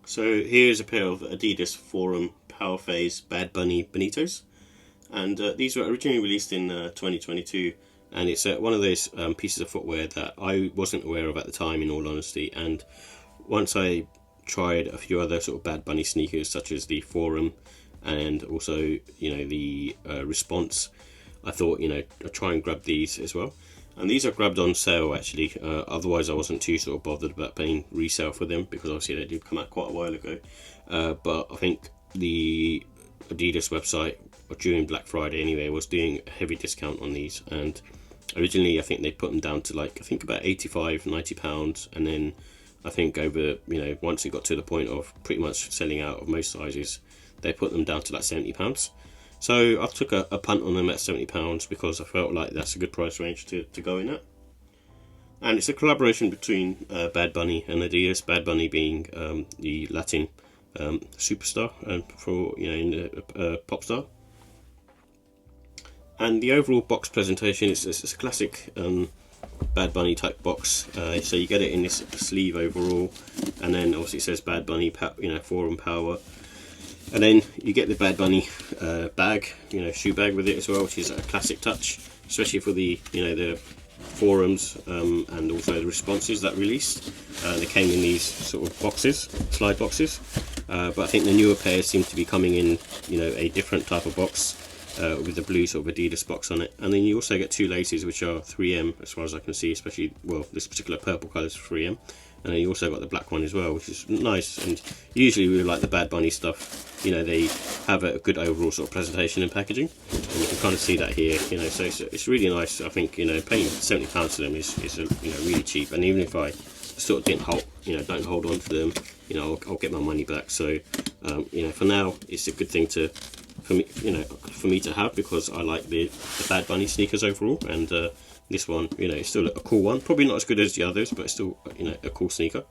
So here's a pair of Adidas Forum Powerphase Bad Bunny Benitos, and these were originally released in 2022, and it's one of those pieces of footwear that I wasn't aware of at the time, in all honesty. And once I tried a few other sort of Bad Bunny sneakers, such as the Forum and also the Response, I thought I'd try and grab these as well. And these are grabbed on sale actually. Otherwise, I wasn't too sort of bothered about paying resale for them, because obviously they did come out quite a while ago. But I think the Adidas website, during Black Friday anyway, was doing a heavy discount on these. And originally, I think they put them down to about £85-90, and then I think over once it got to the point of pretty much selling out of most sizes, they put them down to £70. So I took a punt on them at £70 because I felt like that's a good price range to go in at. And it's a collaboration between Bad Bunny and Adidas. Bad Bunny being the Latin superstar and in the pop star. And the overall box presentation is a classic Bad Bunny type box. So you get it in this sleeve overall, and then obviously it says Bad Bunny, Forum Power. And then you get the Bad Bunny bag, shoe bag with it as well, which is a classic touch, especially for the Forums and also the Responses that released. They came in these sort of boxes, slide boxes, but I think the newer pairs seem to be coming in, a different type of box with the blue sort of Adidas box on it. And then you also get two laces, which are 3M as far as I can see, especially, well, this particular purple colour is 3M. And then you also got the black one as well, which is nice. And usually we like the Bad Bunny stuff, they have a good overall sort of presentation and packaging, and you can kind of see that here. So it's really nice. I think paying £70 for them is really cheap. And even if I sort of don't hold on to them, I'll get my money back. So for now, it's a good thing for me to have, because I like the Bad Bunny sneakers overall. And this one, it's still a cool one. Probably not as good as the others, but it's still, a cool sneaker.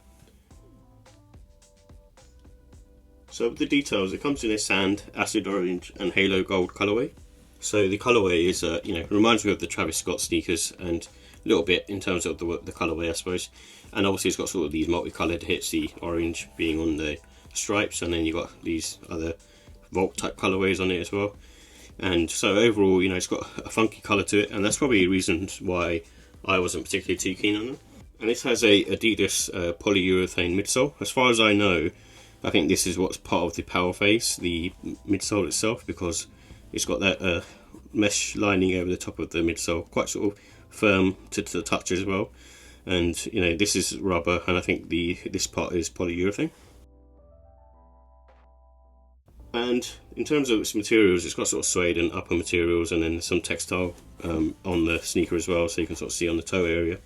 So with the details, it comes in a sand, acid orange, and halo gold colorway. So the colorway is, reminds me of the Travis Scott sneakers, and a little bit in terms of the colorway, I suppose. And obviously, it's got sort of these multicolored hits, the orange being on the stripes, and then you got these other Vault type colorways on it as well. And so overall, it's got a funky colour to it, and that's probably a reason why I wasn't particularly too keen on them. And this has a Adidas polyurethane midsole. As far as I know, I think this is what's part of the Powerphase, the midsole itself, because it's got that mesh lining over the top of the midsole, quite sort of firm to the touch as well. And this is rubber, and I think this part is polyurethane. And in terms of its materials, it's got sort of suede and upper materials, and then some textile on the sneaker as well, so you can sort of see on the toe area.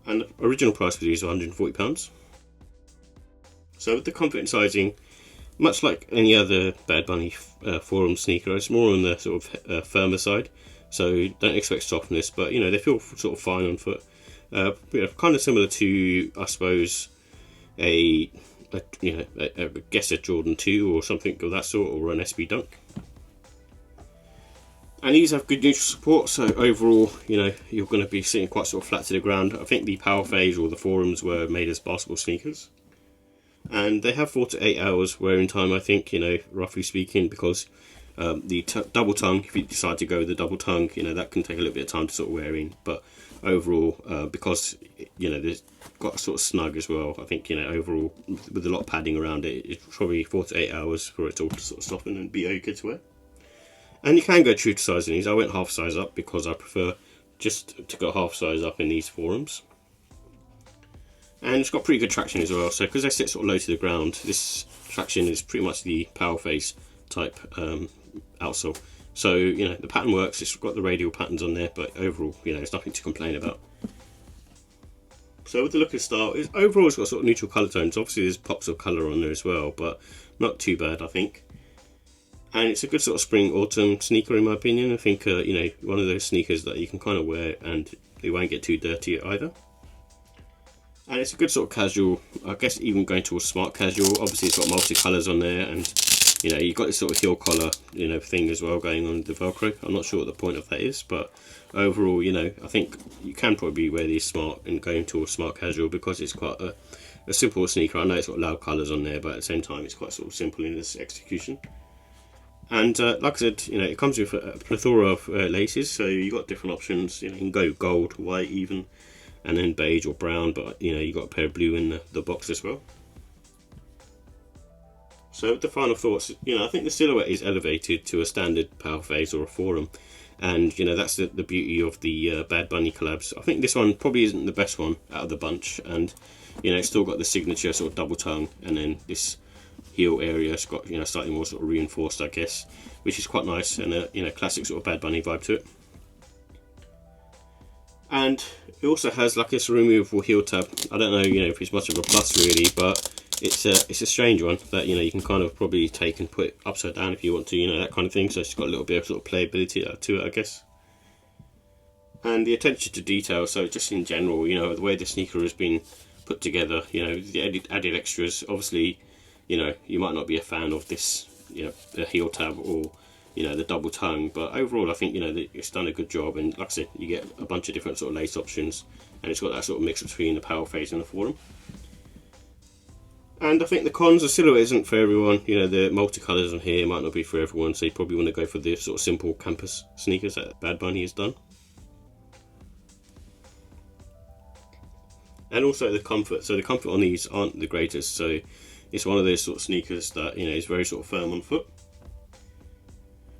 And the original price for these was £140. So with the confident sizing, much like any other Bad Bunny Forum sneaker, it's more on the sort of firmer side. So don't expect softness, but they feel sort of fine on foot. Kind of similar to, I suppose, I guess a Jordan 2 or something of that sort, or an SB Dunk. And these have good neutral support, so overall, you're going to be sitting quite sort of flat to the ground. I think the Powerphase or the Forums were made as basketball sneakers. And they have 4 to 8 hours wearing time, I think, roughly speaking, because the double tongue, if you decide to go with the double tongue, that can take a little bit of time to sort of wear in. But overall, because, they've got sort of snug as well, I think, overall, with a lot of padding around it, it's probably 4 to 8 hours for it all to sort of soften and be okay to wear. And you can go true to size in these. I went half size up because I prefer just to go half size up in these Forums. And it's got pretty good traction as well, so because they sit sort of low to the ground, this traction is pretty much the Powerphase type outsole. So, the pattern works, it's got the radial patterns on there, but overall, there's nothing to complain about. So with the look and style, overall it's got sort of neutral colour tones. Obviously there's pops of colour on there as well, but not too bad, I think. And it's a good sort of spring-autumn sneaker in my opinion. I think, one of those sneakers that you can kind of wear and they won't get too dirty either. And it's a good sort of casual, I guess even going towards smart casual. Obviously it's got multi-colours on there, and You know, you've got this sort of heel collar, you know, thing as well going on with the Velcro. I'm not sure what the point of that is, but overall, you know, I think you can probably wear these smart and go into a smart casual, because it's quite a simple sneaker. I know it's got loud colours on there, but at the same time it's quite sort of simple in its execution. And like I said, you know, it comes with a plethora of laces, so you've got different options. You know, you can go gold, white even, and then beige or brown, but you know, you've got a pair of blue in the box as well. So the final thoughts, you know, I think the silhouette is elevated to a standard Powerphase or a Forum, and you know, that's the beauty of the Bad Bunny collabs. I think this one probably isn't the best one out of the bunch, and you know, it's still got the signature sort of double tongue, and then this heel area has got, you know, slightly more sort of reinforced, I guess, which is quite nice, and a, you know, classic sort of Bad Bunny vibe to it. And it also has like this removable heel tab. I don't know, you know, if it's much of a plus really, but it's a strange one that, you know, you can kind of probably take and put it upside down if you want to, you know, that kind of thing. So it's got a little bit of sort of playability to it, I guess. And the attention to detail, so just in general, you know, the way the sneaker has been put together, you know, the added extras. Obviously, you know, you might not be a fan of this, you know, the heel tab or, you know, the double tongue, but overall I think, you know, it's done a good job. And like I said, you get a bunch of different sort of lace options, and it's got that sort of mix between the Powerphase and the Forum. And I think the cons, the silhouette isn't for everyone. You know, the multicolours on here might not be for everyone, so you probably want to go for the sort of simple campus sneakers that Bad Bunny has done. And also the comfort. So the comfort on these aren't the greatest. So it's one of those sort of sneakers that, you know, is very sort of firm on foot.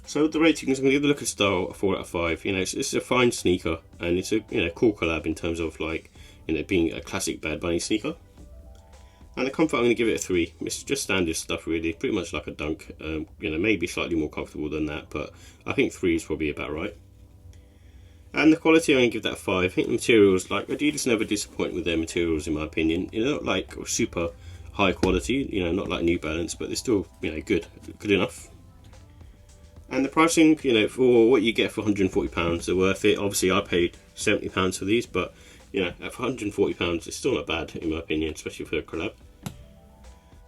So the ratings, I'm going to give the look of style a 4 out of 5. You know, it's a fine sneaker, and it's a, you know, cool collab in terms of, like, you know, being a classic Bad Bunny sneaker. And the comfort, I'm going to give it a 3. It's just standard stuff really, pretty much like a Dunk. You know, maybe slightly more comfortable than that, but I think 3 is probably about right. And the quality, I'm going to give that a 5. I think the materials, like, Adidas never disappoint with their materials in my opinion. You know, not like super high quality, you know, not like New Balance, but they're still, you know, good enough. And the pricing, you know, for what you get for £140, they're worth it. Obviously I paid £70 for these, but you know, at £140 it's still not bad in my opinion, especially for a collab.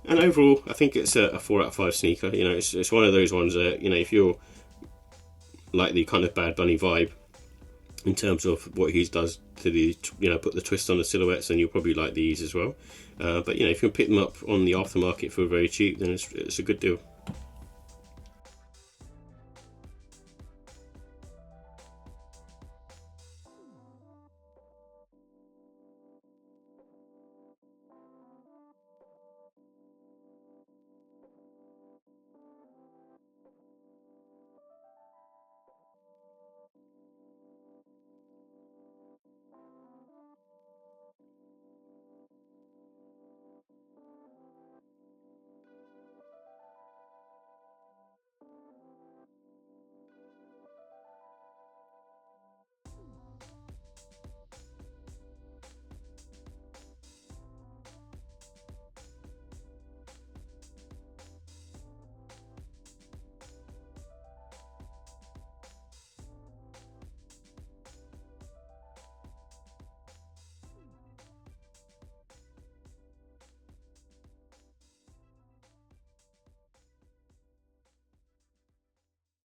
And overall, I think it's a 4 out of 5 sneaker. You know, it's one of those ones that, you know, if you're like the kind of Bad Bunny vibe in terms of what he does to the, you know, put the twist on the silhouettes, then you'll probably like these as well. But you know, if you can pick them up on the aftermarket for very cheap, then it's a good deal.